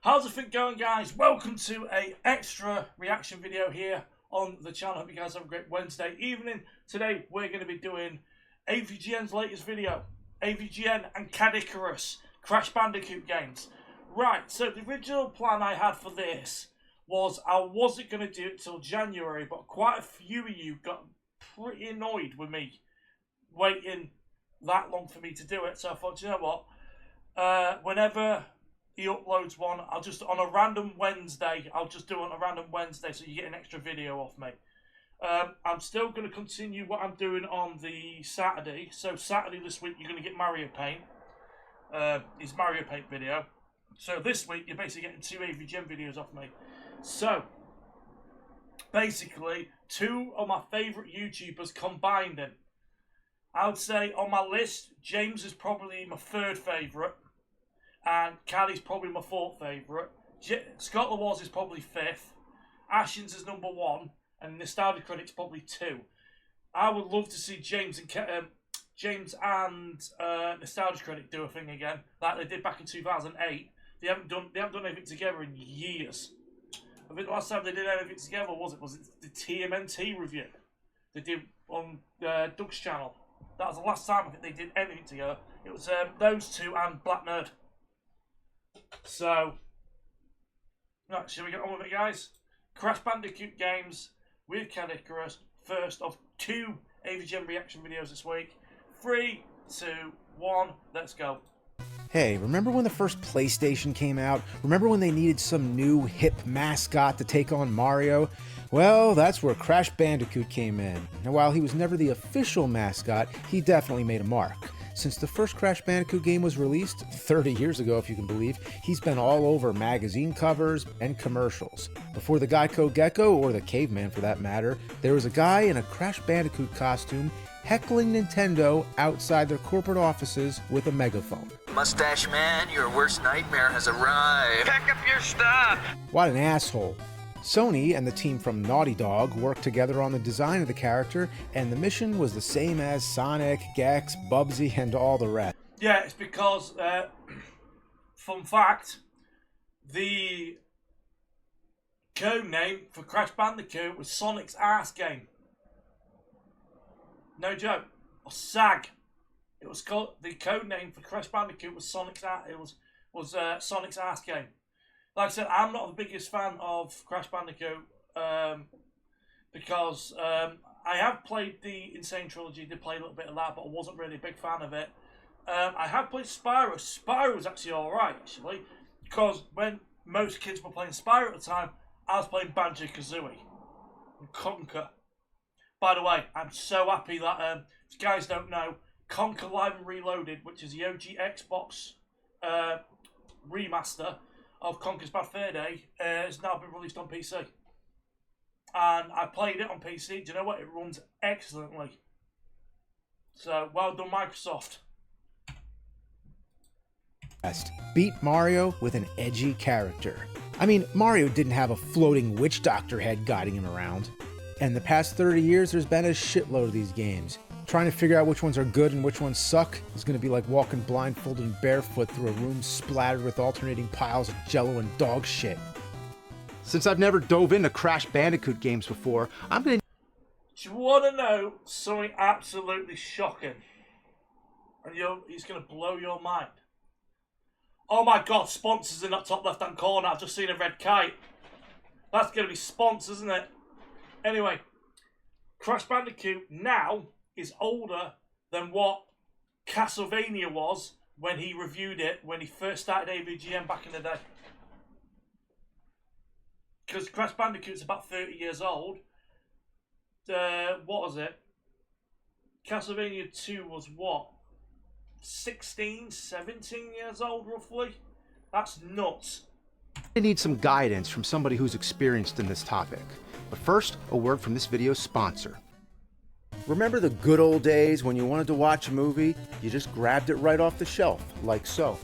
How's everything going, guys? Welcome to a extra reaction video here on the channel. Hope you guys have a great Wednesday evening. Today we're going to be doing AVGN's latest video, AVGN and Caddicarus Crash Bandicoot games. Right, so the original plan I had for this was I wasn't going to do it till January, but quite a few of you got pretty annoyed with me waiting that long for me to do it. So I thought, you know what, whenever he uploads one, I'll just, on a random Wednesday, I'll just do it on a random Wednesday so you get an extra video off me. I'm still going to continue what I'm doing on the Saturday. So Saturday this week, you're going to get Mario Paint. His Mario Paint video. So this week, you're basically getting 2 AVGN videos off me. So, basically, 2 of my favourite YouTubers combined in. I would say on my list, James is probably my 3rd favourite. And Caddy's probably my 4th favourite. Scott Laws is probably 5th. Ashens is number 1. And Nostalgia Critic's probably 2. I would love to see James and Nostalgia Critic do a thing again, like they did back in 2008. They haven't done anything together in years. I think the last time they did anything together was it the TMNT review they did on Doug's channel. That was the last time I think they did anything together. It was those 2 and Black Nerd. So, right, shall we get on with it, guys? Crash Bandicoot games with Caddicarus, first of 2 AVGN reaction videos this week. 3, 2, 1, let's go. Hey, remember when the first PlayStation came out? Remember when they needed some new hip mascot to take on Mario? Well, that's where Crash Bandicoot came in. Now, while he was never the official mascot, he definitely made a mark. Since the first Crash Bandicoot game was released, 30 years ago if you can believe, he's been all over magazine covers and commercials. Before the Geico Gecko, or the Caveman for that matter, there was a guy in a Crash Bandicoot costume heckling Nintendo outside their corporate offices with a megaphone. Mustache man, your worst nightmare has arrived. Pack up your stuff! What an asshole. Sony and the team from Naughty Dog worked together on the design of the character, and the mission was the same as Sonic, Gex, Bubsy, and all the rest. Yeah, it's because, fun fact, the code name for Crash Bandicoot was Sonic's Ass Game. No joke. Or SAG. It was called, the code name for Crash Bandicoot was Sonic's Sonic's Ass Game. Like I said, I'm not the biggest fan of Crash Bandicoot because I have played the Insane Trilogy, did play a little bit of that, but I wasn't really a big fan of it. I have played Spyro. Spyro was actually alright, actually, because when most kids were playing Spyro at the time, I was playing Banjo-Kazooie and Conker. By the way, I'm so happy that, if you guys don't know, Conker Live and Reloaded, which is the OG Xbox remaster of Conker's Bad Fur Day, has now been released on PC. And I played it on PC. Do you know what? It runs excellently. So, well done, Microsoft. Beat Mario with an edgy character. I mean, Mario didn't have a floating witch doctor head guiding him around. And the past 30 years, there's been a shitload of these games. Trying to figure out which ones are good and which ones suck is going to be like walking blindfolded and barefoot through a room splattered with alternating piles of jello and dog shit. Since I've never dove into Crash Bandicoot games before, I'm going to... Do you want to know something absolutely shocking? And it's going to blow your mind. Oh my god, sponsors in that top left-hand corner. I've just seen a red kite. That's going to be sponsors, isn't it? Anyway, Crash Bandicoot now is older than what Castlevania was when he reviewed it, when he first started AVGN back in the day. Because Crash Bandicoot's about 30 years old. What was it? Castlevania 2 was what? 16, 17 years old, roughly? That's nuts. I need some guidance from somebody who's experienced in this topic. But first, a word from this video's sponsor. Remember the good old days when you wanted to watch a movie? You just grabbed it right off the shelf, like so.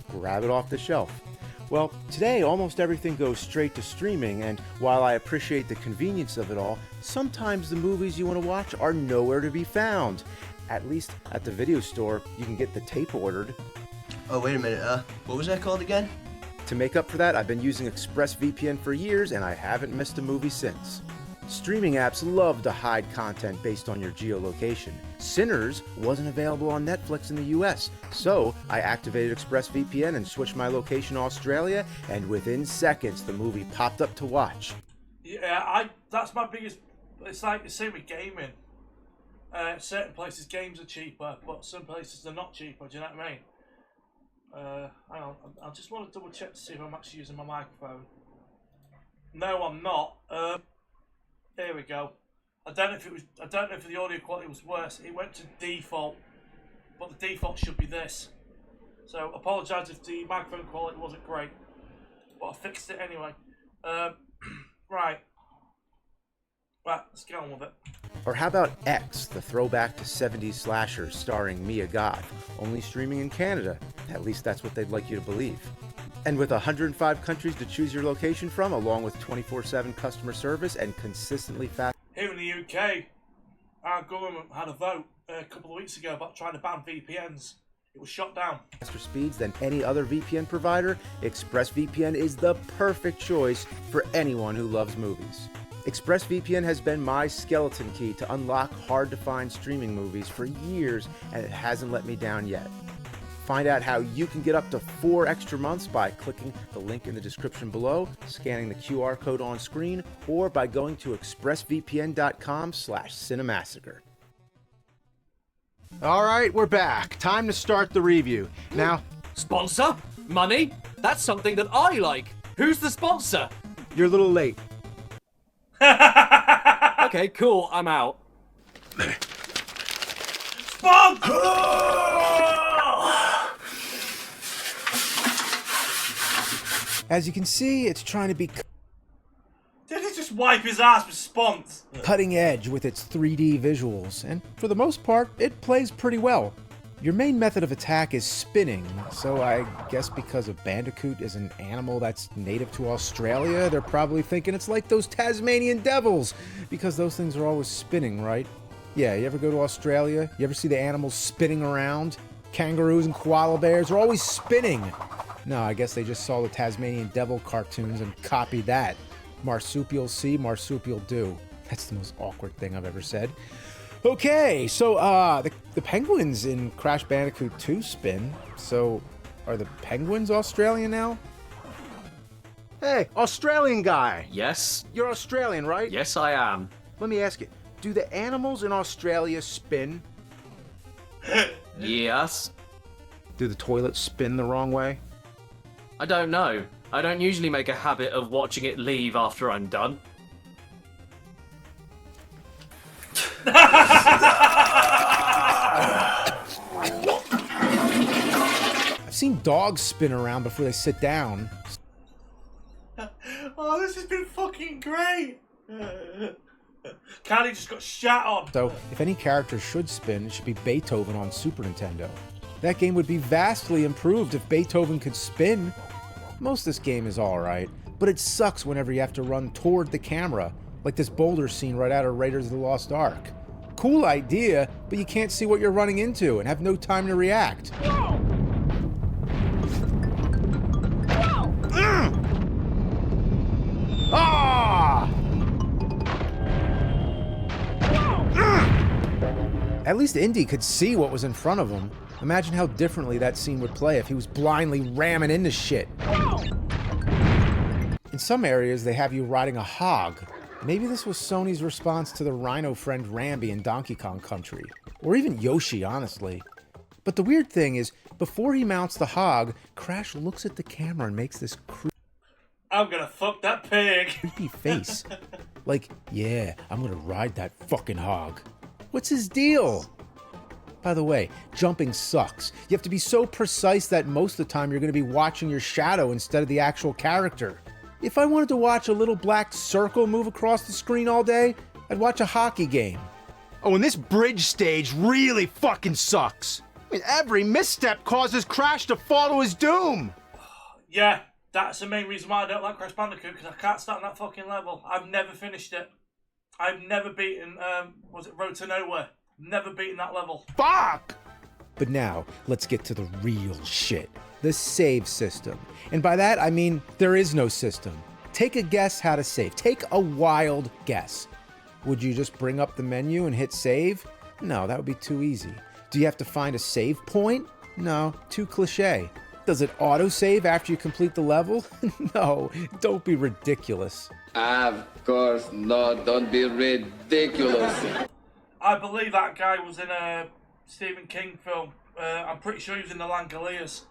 Grab it off the shelf. Well, today almost everything goes straight to streaming, and while I appreciate the convenience of it all, sometimes the movies you want to watch are nowhere to be found. At least at the video store, you can get the tape ordered. Oh, wait a minute, what was that called again? To make up for that, I've been using ExpressVPN for years and I haven't missed a movie since. Streaming apps love to hide content based on your geolocation. Sinners wasn't available on Netflix in the US, so I activated ExpressVPN and switched my location to Australia, and within seconds the movie popped up to watch. Yeah, that's my biggest... It's like the same with gaming. Certain places games are cheaper, but some places they're not cheaper, do you know what I mean? Hang on, I just want to double check to see if I'm actually using my microphone. No, I'm not. Here we go. I don't know if the audio quality was worse. It went to default, but the default should be this. So apologise if the microphone quality wasn't great, but I fixed it anyway. Right, let's get on with it. Or how about X, the throwback to 70s slashers starring Mia Goth, only streaming in Canada? At least that's what they'd like you to believe. And with 105 countries to choose your location from, along with 24/7 customer service and consistently fast... Here in the UK, our government had a vote a couple of weeks ago about trying to ban VPNs. It was shot down. Faster speeds than any other VPN provider, ExpressVPN is the perfect choice for anyone who loves movies. ExpressVPN has been my skeleton key to unlock hard-to-find streaming movies for years, and it hasn't let me down yet. Find out how you can get up to 4 extra months by clicking the link in the description below, scanning the QR code on screen, or by going to expressvpn.com/cinemassacre. All right, we're back. Time to start the review. Now, Sponsor? Money? That's something that I like. Who's the sponsor? you're a little late. Okay, cool, I'm out. As you can see, it's trying to be Did he just wipe his ass with Spons? cutting edge with its 3D visuals, and for the most part, it plays pretty well. Your main method of attack is spinning, so I guess because a bandicoot is an animal that's native to Australia, they're probably thinking it's like those Tasmanian devils, because those things are always spinning, right? Yeah, you ever go to Australia? You ever see the animals spinning around? Kangaroos and koala bears are always spinning. No, I guess they just saw the Tasmanian devil cartoons and copied that. Marsupial see, marsupial do. That's the most awkward thing I've ever said. Okay, so the penguins in Crash Bandicoot 2 spin. So are the penguins Australian now? Hey, Australian guy. Yes? You're Australian, right? Yes, I am. Let me ask you, do the animals in Australia spin? Yes? Do the toilets spin the wrong way? I don't know. I don't usually make a habit of watching it leave after I'm done. I've seen dogs spin around before they sit down. Oh, this has been fucking great. Caddy just got shat on. So, if any character should spin, it should be Beethoven on Super Nintendo. That game would be vastly improved if Beethoven could spin. Most of this game is alright, but it sucks whenever you have to run toward the camera, like this boulder scene right out of Raiders of the Lost Ark. Cool idea, but you can't see what you're running into and have no time to react. Ah! At least Indy could see what was in front of him. Imagine how differently that scene would play if he was blindly ramming into shit. In some areas, they have you riding a hog. Maybe this was Sony's response to the rhino friend Rambi in Donkey Kong Country. Or even Yoshi, honestly. But the weird thing is, before he mounts the hog, Crash looks at the camera and makes this I'm gonna fuck that pig. creepy face. Like, yeah, I'm gonna ride that fucking hog. What's his deal? By the way, jumping sucks. You have to be so precise that most of the time you're going to be watching your shadow instead of the actual character. If I wanted to watch a little black circle move across the screen all day, I'd watch a hockey game. Oh, and this bridge stage really fucking sucks. I mean, every misstep causes Crash to fall to his doom. Yeah, that's the main reason why I don't like Crash Bandicoot, because I can't start on that fucking level. I've never finished it. I've never beaten, was it Road to Nowhere? Never beaten that level. Fuck! But now, let's get to the real shit. the save system. And by that, I mean there is no system. Take a guess how to save. Take a wild guess. Would you just bring up the menu and hit save? No, that would be too easy. Do you have to find a save point? No, too cliche. Does it autosave after you complete the level? No, don't be ridiculous. Of course not, don't be ridiculous. I believe that guy was in a Stephen King film. I'm pretty sure he was in the Langoliers.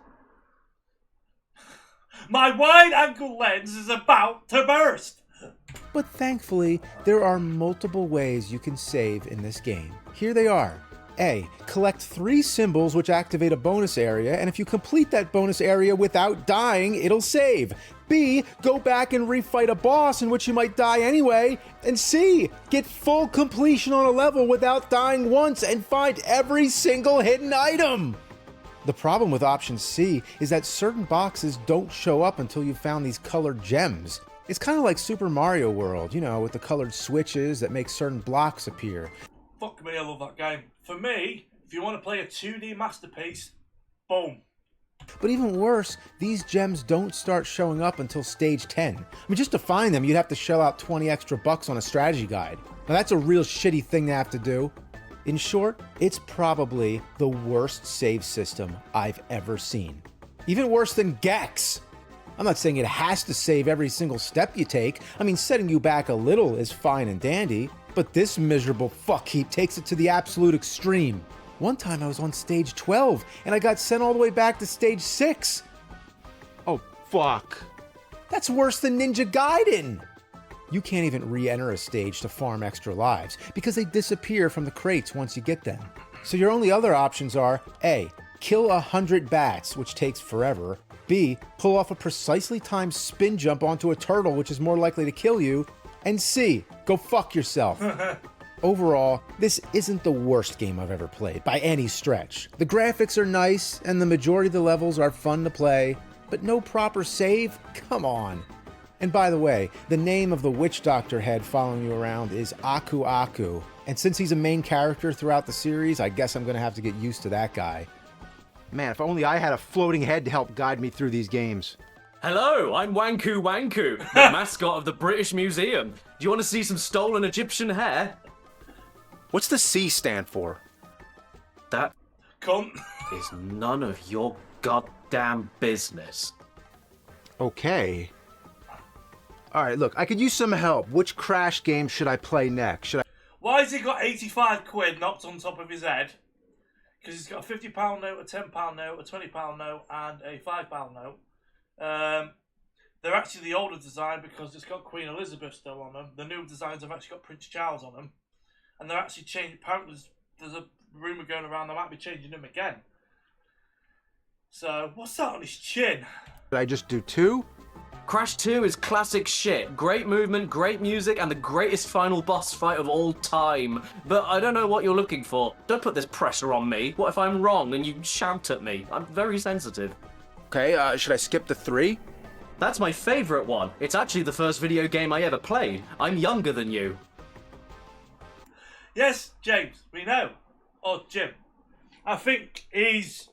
My wide-angle lens is about to burst! But thankfully, there are multiple ways you can save in this game. Here they are. A. Collect 3 symbols which activate a bonus area, and if you complete that bonus area without dying, it'll save. B. Go back and refight a boss in which you might die anyway. And C. Get full completion on a level without dying once and find every single hidden item. The problem with option C is that certain boxes don't show up until you've found these colored gems. It's kind of like Super Mario World, you know, with the colored switches that make certain blocks appear. Fuck me, I love that game. For me, if you want to play a 2D masterpiece, boom. But even worse, these gems don't start showing up until stage 10. I mean, just to find them, you'd have to shell out 20 extra bucks on a strategy guide. Now that's a real shitty thing to have to do. In short, it's probably the worst save system I've ever seen. Even worse than Gex. I'm not saying it has to save every single step you take. I mean, setting you back a little is fine and dandy, but this miserable fuckheap takes it to the absolute extreme. One time I was on stage 12, and I got sent all the way back to stage 6. Oh, fuck. That's worse than Ninja Gaiden! You can't even re-enter a stage to farm extra lives, because they disappear from the crates once you get them. So your only other options are A. Kill 100 bats, which takes forever. B. Pull off a precisely timed spin jump onto a turtle, which is more likely to kill you. And C. Go fuck yourself. Overall, this isn't the worst game I've ever played, by any stretch. The graphics are nice, and the majority of the levels are fun to play, but no proper save? Come on. And by the way, the name of the witch doctor head following you around is Aku Aku, and since he's a main character throughout the series, I guess I'm gonna have to get used to that guy. Man, if only I had a floating head to help guide me through these games. Hello, I'm Wanku Wanku, the mascot of the British Museum. Do you want to see some stolen Egyptian hair? What's the C stand for? That Cunt. is none of your goddamn business. Okay. Alright, look, I could use some help. Which Crash game should I play next? Should I... Why has he got 85 quid knocked on top of his head? Because he's got a £50 note, a £10 note, a £20 note, and a £5 note. They're actually the older design because it's got Queen Elizabeth still on them. The new designs have actually got Prince Charles on them. And they're actually changing. Apparently, there's a rumour going around they might be changing them again. So, what's that on his chin? Should I just do 2? Crash 2 is classic shit. Great movement, great music, and the greatest final boss fight of all time. But I don't know what you're looking for. Don't put this pressure on me. What if I'm wrong and you shout at me? I'm very sensitive. Okay, should I skip the 3? That's my favourite one. It's actually the first video game I ever played. I'm younger than you. Yes, James, we know. Or Jim. I think he's...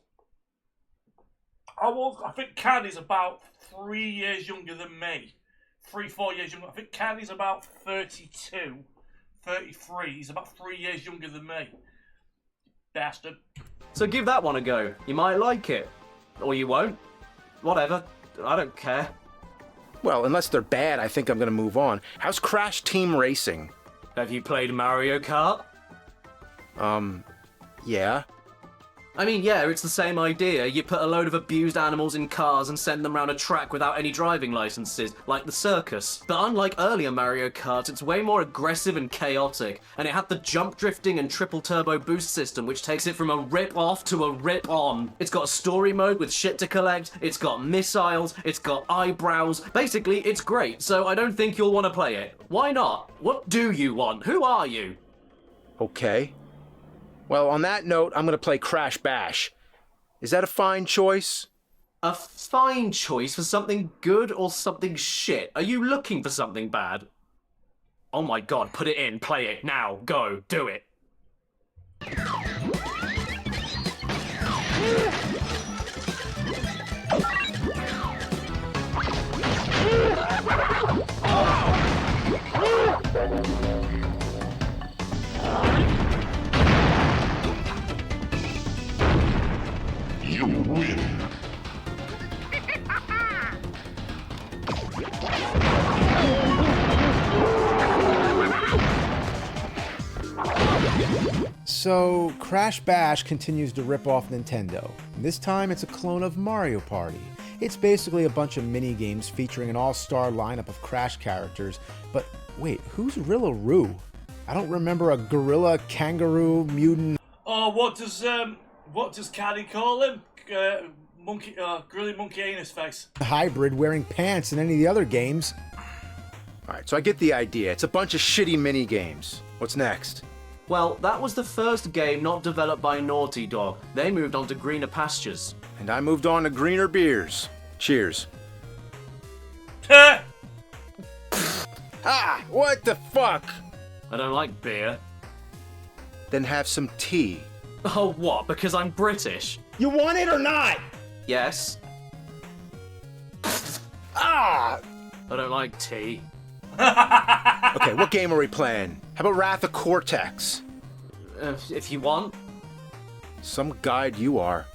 I think Caddy's about 3 years younger than me. 3-4 years younger. I think Caddy's about 32, 33. He's about 3 years younger than me. Bastard. So give that one a go. You might like it. Or you won't. Whatever. I don't care. Well, unless they're bad, I think I'm gonna move on. How's Crash Team Racing? Have you played Mario Kart? Yeah. I mean, yeah, it's the same idea. You put a load of abused animals in cars and send them around a track without any driving licenses, like the circus. But unlike earlier Mario Kart, it's way more aggressive and chaotic, and it had the jump drifting and triple turbo boost system, which takes it from a rip-off to a rip-on. It's got a story mode with shit to collect, it's got missiles, it's got eyebrows. Basically, it's great, so I don't think you'll want to play it. Why not? What do you want? Who are you? Okay. Well, on that note, I'm gonna play Crash Bash. Is that a fine choice? A fine choice for something good or something shit? Are you looking for something bad? Oh my god, put it in, play it, now, go, do it. So, Crash Bash continues to rip off Nintendo. This time it's a clone of Mario Party. It's basically a bunch of mini-games featuring an all-star lineup of Crash characters, but wait, who's Rilla-Roo? I don't remember a gorilla, kangaroo, mutant... Oh, what does Caddy call him? Grilly monkey anus face. hybrid wearing pants in any of the other games. Alright, so I get the idea. It's a bunch of shitty mini-games. What's next? Well, that was the first game not developed by Naughty Dog. They moved on to greener pastures. And I moved on to greener beers. Cheers. Ah! What the fuck? I don't like beer. Then have some tea. Oh, what? Because I'm British? You want it or not? Yes. Ah! I don't like tea. Okay, what game are we playing? How about Wrath of Cortex? If you want. Some guide you are.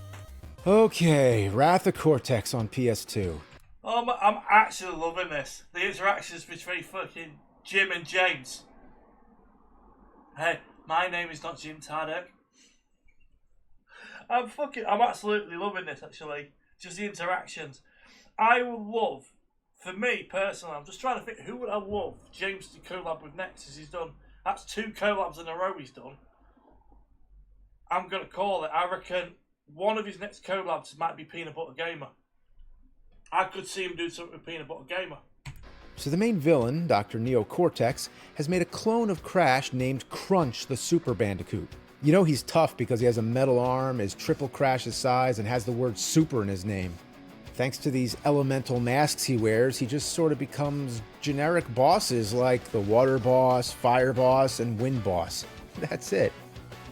Okay, Wrath of Cortex on PS2. I'm actually loving this. The interactions between fucking Jim and James. Hey, my name is not Jim Tadek. I'm absolutely loving this, actually. Just the interactions. I would love, for me personally, I'm just trying to think, who would I love James to collab with next, as he's done. That's 2 collabs in a row he's done. I'm going to call it. I reckon one of his next collabs might be Peanut Butter Gamer. I could see him do something with Peanut Butter Gamer. So the main villain, Dr. Neo Cortex, has made a clone of Crash named Crunch the Super Bandicoot. You know he's tough because he has a metal arm, is triple Crash's size, and has the word super in his name. Thanks to these elemental masks he wears, he just sort of becomes generic bosses like the Water Boss, Fire Boss, and Wind Boss. That's it.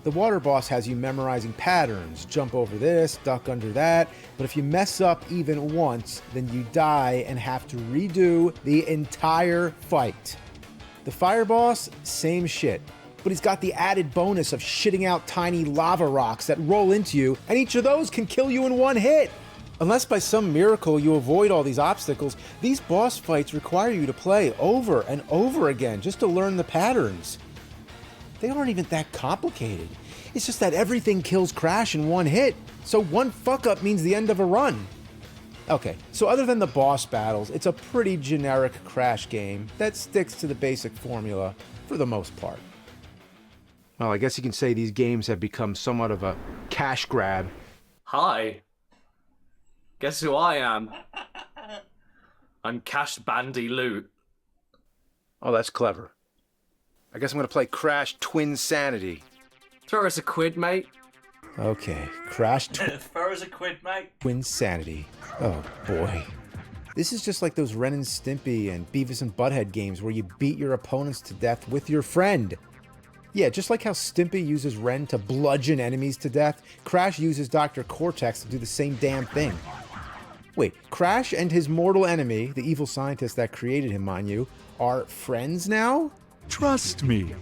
The Water Boss has you memorizing patterns, jump over this, duck under that, but if you mess up even once, then you die and have to redo the entire fight. The Fire Boss, same shit, but he's got the added bonus of shitting out tiny lava rocks that roll into you, and each of those can kill you in one hit. Unless by some miracle you avoid all these obstacles, these boss fights require you to play over and over again just to learn the patterns. They aren't even that complicated. It's just that everything kills Crash in one hit, so one fuck-up means the end of a run. Okay, so other than the boss battles, it's a pretty generic Crash game that sticks to the basic formula for the most part. Well, I guess you can say these games have become somewhat of a cash grab. Hi. Guess who I am? I'm Crash Bandicoot. Oh, that's clever. I guess I'm gonna play Crash Twinsanity. Throw us a quid, mate. Okay, Crash Throw us a quid, mate. Twinsanity. Oh boy. This is just like those Ren and Stimpy and Beavis and Butthead games where you beat your opponents to death with your friend. Yeah, just like how Stimpy uses Ren to bludgeon enemies to death, Crash uses Dr. Cortex to do the same damn thing. Wait, Crash and his mortal enemy, the evil scientist that created him, mind you, are friends now? Trust me,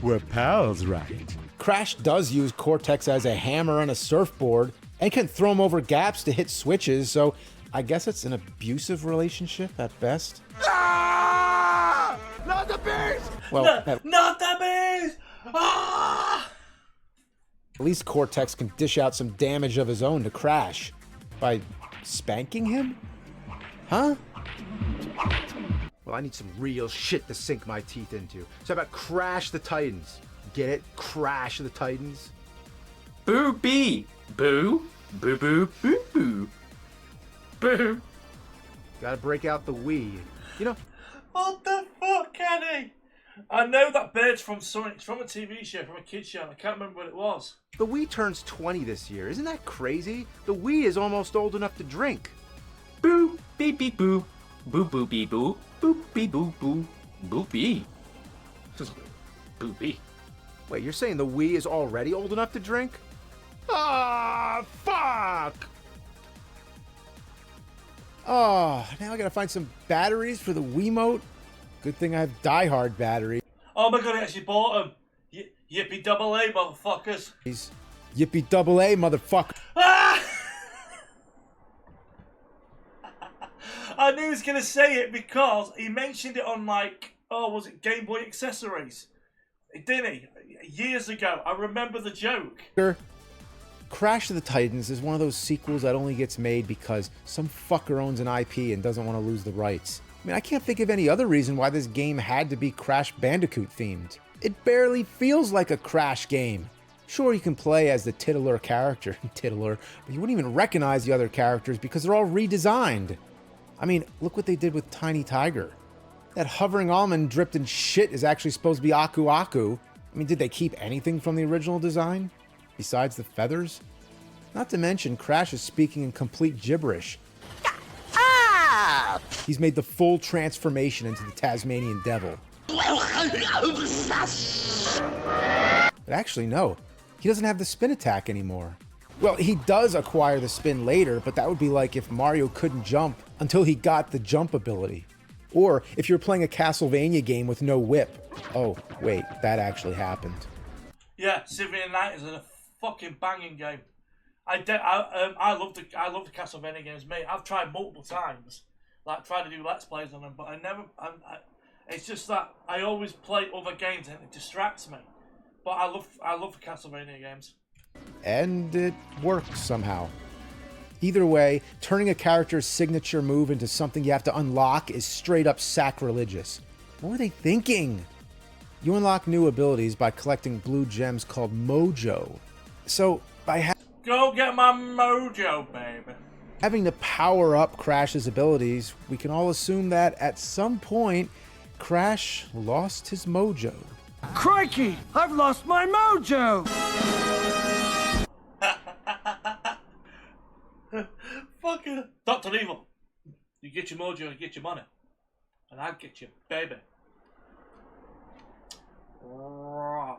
we're pals, right? Crash does use Cortex as a hammer and a surfboard, and can throw him over gaps to hit switches, so I guess it's an abusive relationship at best. Ah! Not the beast! Well, Not the bees! Ah! at least Cortex can dish out some damage of his own to Crash. By spanking him? Huh? Well, I need some real shit to sink my teeth into. So how about Crash the Titans? Get it? Crash the Titans? Boo bee. Boo. Boo boo boo boo. Boo. Gotta break out the Wii. You know, What the fuck, Kenny? I know that bird's from something. It's from a TV show, from a kid's show. I can't remember what it was. the Wii turns 20 this year. Isn't that crazy? The Wii is almost old enough to drink. Boo beep beep boo. Boo boo bee boo. Boo bee boo boo. Boo bee. Boo bee. Wait, you're saying the Wii is already old enough to drink? Ah, fuck! Oh, now I gotta find some batteries for the Wiimote. Good thing I have Die Hard batteries. Oh my god, I actually bought them. Yippee double A, motherfuckers. Yippee double A, motherfucker. Ah! I knew he was going to say it because he mentioned it on, like, was it Game Boy Accessories? Didn't he? Years ago. I remember the joke. Crash of the Titans is one of those sequels that only gets made because some fucker owns an IP and doesn't want to lose the rights. I mean, I can't think of any other reason why this game had to be Crash Bandicoot themed. It barely feels like a Crash game. Sure, you can play as the titular character, but you wouldn't even recognize the other characters because they're all redesigned. I mean, look what they did with Tiny Tiger. That hovering almond dripped in shit is actually supposed to be Aku Aku. I mean, did they keep anything from the original design? Besides the feathers? Not to mention, Crash is speaking in complete gibberish. He's made the full transformation into the Tasmanian Devil. But actually, no. He doesn't have the spin attack anymore. Well, he does acquire the spin later, but that would be like if Mario couldn't jump until he got the jump ability. Or if you're playing a Castlevania game with no whip. Oh, wait, that actually happened. Yeah, Symphony of the Night is a fucking banging game. I love the Castlevania games, mate. I've tried multiple times, like tried to do Let's Plays on them, but I never. It's just that I always play other games and it distracts me. But I love the Castlevania games. And it works somehow. Either way, turning a character's signature move into something you have to unlock is straight up sacrilegious. What were they thinking? You unlock new abilities by collecting blue gems called Mojo. So, by Go get my mojo, baby. having to power up Crash's abilities, we can all assume that at some point, Crash lost his mojo. Crikey! I've lost my mojo! Fucking Dr. Evil. You get your mojo and get your money. And I'll get your baby. Right.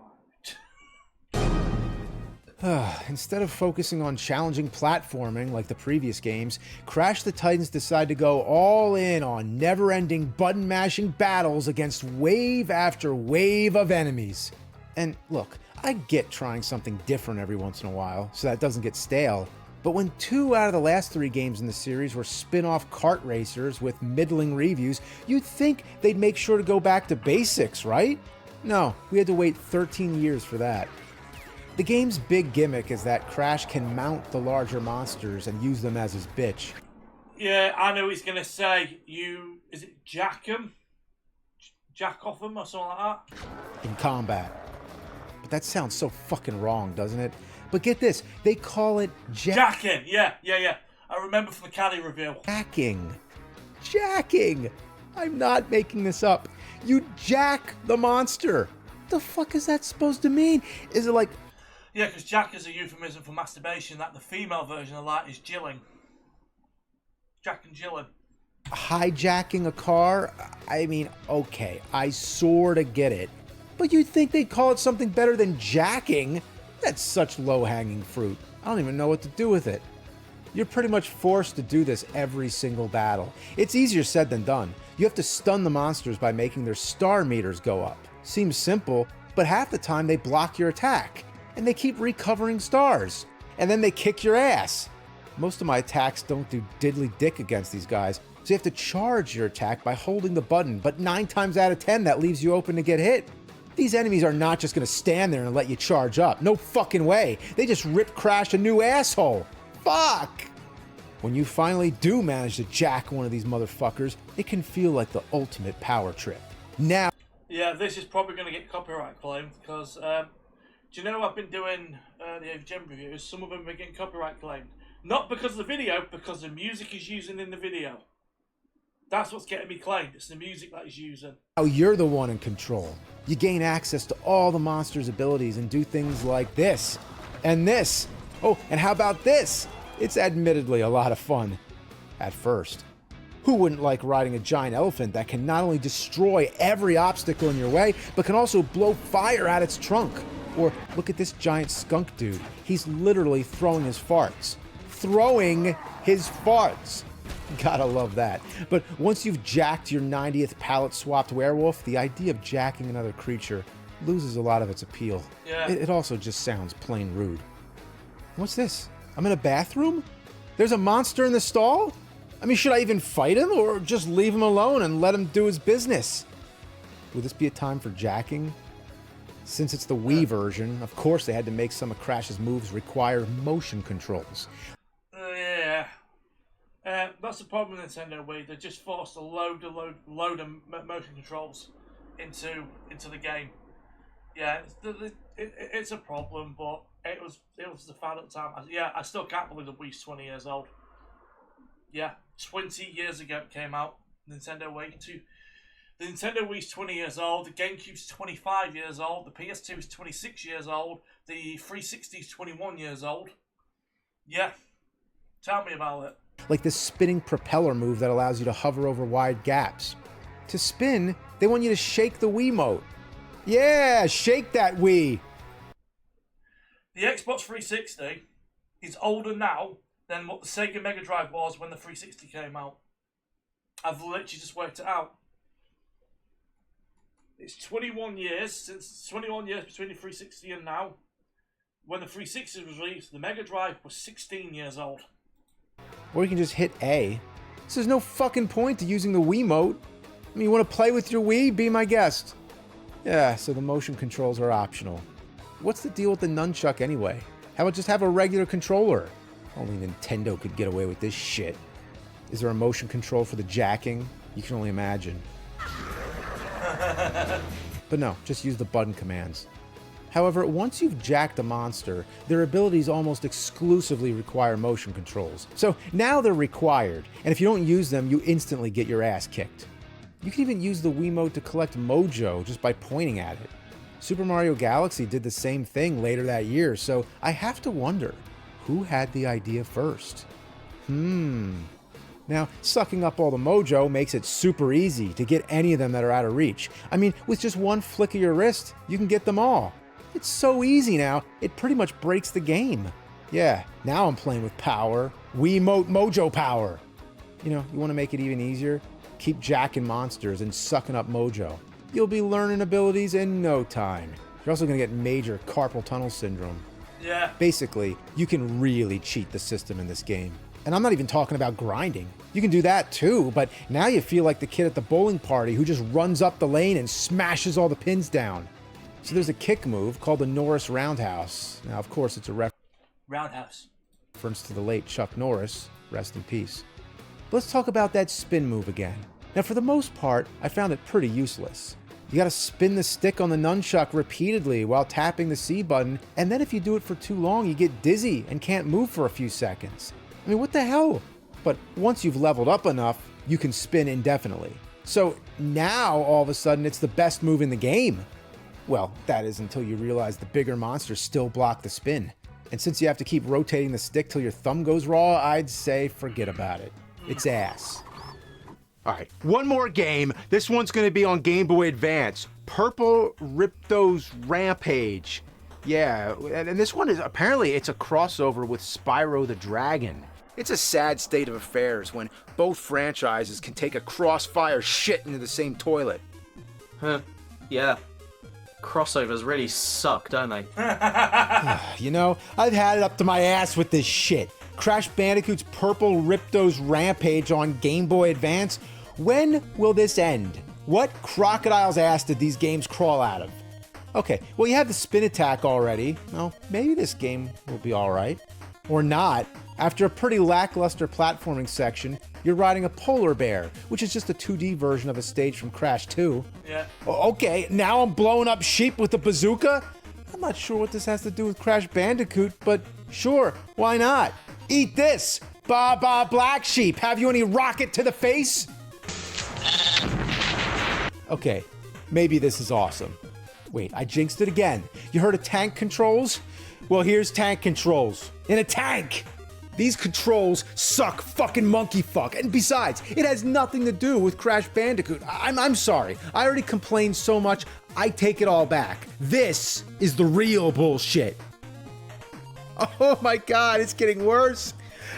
Instead of focusing on challenging platforming like the previous games, Crash the Titans decide to go all in on never-ending button-mashing battles against wave after wave of enemies. And look, I get trying something different every once in a while, so that doesn't get stale. But when 2 out of the last 3 games in the series were spin-off kart racers with middling reviews, you'd think they'd make sure to go back to basics, right? No, we had to wait 13 years for that. The game's big gimmick is that Crash can mount the larger monsters and use them as his bitch. Yeah, I know he's going to say, is it jack him? Jack off him or something like that? In combat. But that sounds so fucking wrong, doesn't it? But get this, they call it jacking. Yeah. I remember from the Caddy review. Jacking. I'm not making this up. You jack the monster. What the fuck is that supposed to mean? Is it like... Yeah, because jack is a euphemism for masturbation. That the female version of that is jilling. Jack and jilling. Hijacking a car? I mean, okay, I sorta get it. But you'd think they'd call it something better than jacking. That's such low-hanging fruit. I don't even know what to do with it. You're pretty much forced to do this every single battle. It's easier said than done. You have to stun the monsters by making their star meters go up. Seems simple, but half the time they block your attack. And they keep recovering stars. And then they kick your ass. Most of my attacks don't do diddly dick against these guys, so you have to charge your attack by holding the button, but 9 times out of 10 that leaves you open to get hit. These enemies are not just gonna stand there and let you charge up. No fucking way. They just rip Crash a new asshole. Fuck! When you finally do manage to jack one of these motherfuckers, it can feel like the ultimate power trip. Now... Yeah, this is probably gonna get copyright claimed, because... do you know I've been doing the AVGN reviews? Some of them are getting copyright claimed. Not because of the video, because the music is using in the video. That's what's getting me claimed. It's the music that he's using. Now you're the one in control. You gain access to all the monster's abilities and do things like this. And this. Oh, and how about this? It's admittedly a lot of fun. At first. Who wouldn't like riding a giant elephant that can not only destroy every obstacle in your way, but can also blow fire out its trunk? Or look at this giant skunk dude. He's literally throwing his farts. Throwing his farts. Gotta love that. But once you've jacked your 90th palette swapped werewolf, the idea of jacking another creature loses a lot of its appeal. Yeah. It also just sounds plain rude. What's this? I'm in a bathroom? There's a monster in the stall? I mean, should I even fight him or just leave him alone and let him do his business? Would this be a time for jacking? Since it's the Wii version, of course they had to make some of Crash's moves require motion controls. Yeah. That's the problem with Nintendo Wii. They just forced a load of motion controls into the game. Yeah, it's a problem, but it was the fad at the time. I still can't believe the Wii's 20 years old. Yeah, 20 years ago it came out. Nintendo Wii 2. The Nintendo Wii's 20 years old, the GameCube's 25 years old, the PS2 is 26 years old, the 360 is 21 years old. Yeah, tell me about it. Like this spinning propeller move that allows you to hover over wide gaps. To spin, they want you to shake the Wiimote. Yeah, shake that Wii! The Xbox 360 is older now than what the Sega Mega Drive was when the 360 came out. I've literally just worked it out. It's 21 years between the 360 and now. When the 360 was released, the Mega Drive was 16 years old. Or you can just hit A. So there's no fucking point to using the Wiimote. I mean, you want to play with your Wii? Be my guest. Yeah, so the motion controls are optional. What's the deal with the nunchuck anyway? How about just have a regular controller? Only Nintendo could get away with this shit. Is there a motion control for the jacking? You can only imagine. But no, just use the button commands. However, once you've jacked a monster, their abilities almost exclusively require motion controls. So now they're required, and if you don't use them, you instantly get your ass kicked. You can even use the Wiimote to collect mojo just by pointing at it. Super Mario Galaxy did the same thing later that year, so I have to wonder, who had the idea first? Now, sucking up all the mojo makes it super easy to get any of them that are out of reach. I mean, with just one flick of your wrist, you can get them all. It's so easy now, it pretty much breaks the game. Yeah, now I'm playing with power. Wiimote mojo power. You know, you want to make it even easier? Keep jacking monsters and sucking up mojo. You'll be learning abilities in no time. You're also going to get major carpal tunnel syndrome. Yeah. Basically, you can really cheat the system in this game. And I'm not even talking about grinding. You can do that too, but now you feel like the kid at the bowling party who just runs up the lane and smashes all the pins down. So there's a kick move called the Norris Roundhouse. Now, of course, it's a Roundhouse. reference to the late Chuck Norris. Rest in peace. But let's talk about that spin move again. Now, for the most part, I found it pretty useless. You gotta spin the stick on the nunchuck repeatedly while tapping the C button, and then if you do it for too long, you get dizzy and can't move for a few seconds. I mean, what the hell? But once you've leveled up enough, you can spin indefinitely. So now, all of a sudden, it's the best move in the game. Well, that is until you realize the bigger monsters still block the spin. And since you have to keep rotating the stick till your thumb goes raw, I'd say forget about it. It's ass. All right, one more game. This one's going to be on Game Boy Advance. Purple Ripto's Rampage. Yeah, and this one is apparently it's a crossover with Spyro the Dragon. It's a sad state of affairs when both franchises can take a crossfire shit into the same toilet. Yeah. Crossovers really suck, don't they? You know, I've had it up to my ass with this shit. Crash Bandicoot's Purple Ripto's Rampage on Game Boy Advance. When will this end? What crocodile's ass did these games crawl out of? Okay, well, you have the spin attack already. Well, maybe this game will be alright. Or not. After a pretty lackluster platforming section, you're riding a polar bear, which is just a 2D version of a stage from Crash 2. Yeah. Okay, now I'm blowing up sheep with a bazooka? I'm not sure what this has to do with Crash Bandicoot, but sure, why not? Eat this! Ba ba black sheep, have you any rocket to the face? Okay, maybe this is awesome. Wait, I jinxed it again. You heard of tank controls? Well, here's tank controls. In a tank! These controls suck fucking monkey fuck. And besides, it has nothing to do with Crash Bandicoot. I'm sorry. I already complained so much, I take it all back. This is the real bullshit. Oh my god, it's getting worse.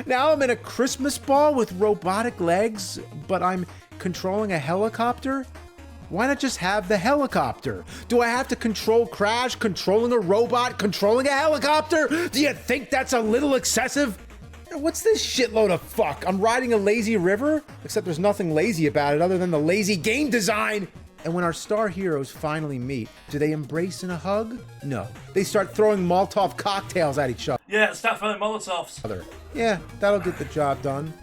Now I'm in a Christmas ball with robotic legs, but I'm controlling a helicopter? Why not just have the helicopter? Do I have to control Crash, controlling a robot, controlling a helicopter? Do you think that's a little excessive? What's this shitload of fuck? I'm riding a lazy river? Except there's nothing lazy about it other than the lazy game design! And when our star heroes finally meet, do they embrace in a hug? No. They start throwing Molotov cocktails at each other. Yeah, start throwing Molotovs. Yeah, that'll get the job done.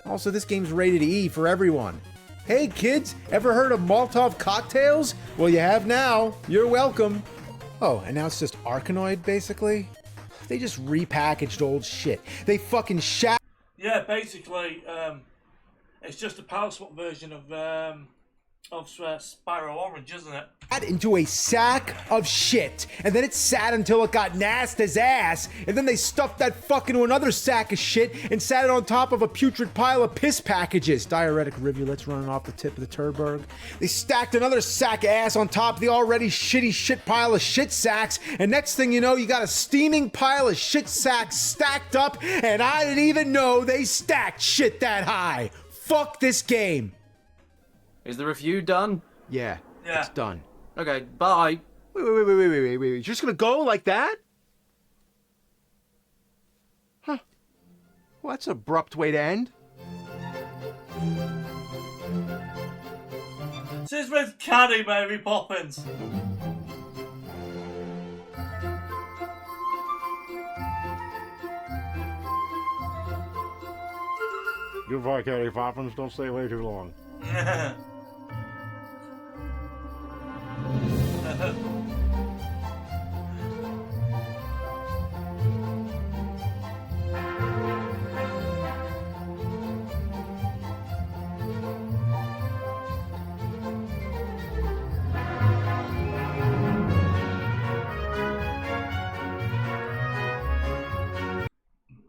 Also, this game's rated E for everyone. Hey kids, ever heard of Molotov cocktails? Well, you have now. You're welcome. Oh, and now it's just Arkanoid, basically? They just repackaged old shit. They fucking Yeah, basically, it's just a power swap version of Spyro Orange, isn't it? into a sack of shit, and then it sat until it got nasty as ass, and then they stuffed that fuck into another sack of shit and sat it on top of a putrid pile of piss packages, diuretic rivulets running off the tip of the Turberg. They stacked another sack of ass on top of the already shitty shit pile of shit sacks, and next thing you know, you got a steaming pile of shit sacks stacked up, and I didn't even know they stacked shit that high. Fuck this game. Is the review done? Yeah, it's done. Okay, bye. Wait. You're just gonna go like that? Huh. Well, that's an abrupt way to end. This is with Caddy, Mary Poppins. Goodbye, Caddy Poppins. Don't stay away too long.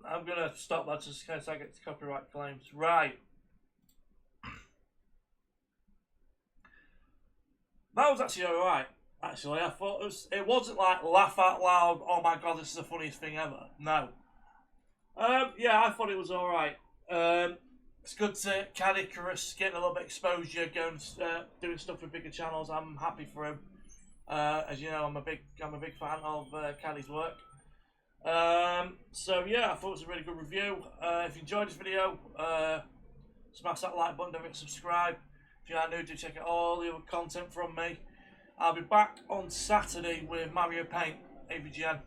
I'm gonna stop that just in case I get copyright claims. Right. That was actually alright. Actually, I thought it wasn't like laugh out loud, oh my god, this is the funniest thing ever. No. Yeah, I thought it was alright. It's good to Caddicarus getting a little bit of exposure, going doing stuff with bigger channels. I'm happy for him. As you know, I'm a big fan of Caddy's work. So yeah, I thought it was a really good review. If you enjoyed this video, smash that like button, don't forget to subscribe. If you're new, do check out all the other content from me. I'll be back on Saturday with Mario Paint, AVGN.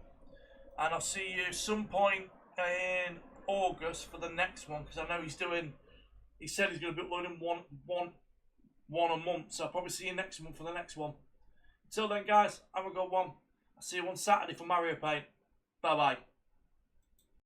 And I'll see you some point in August for the next one, because I know he said he's going to be uploading one a month, so I'll probably see you next month for the next one. Until then guys, have a good one. I'll see you on Saturday for Mario Paint. Bye bye.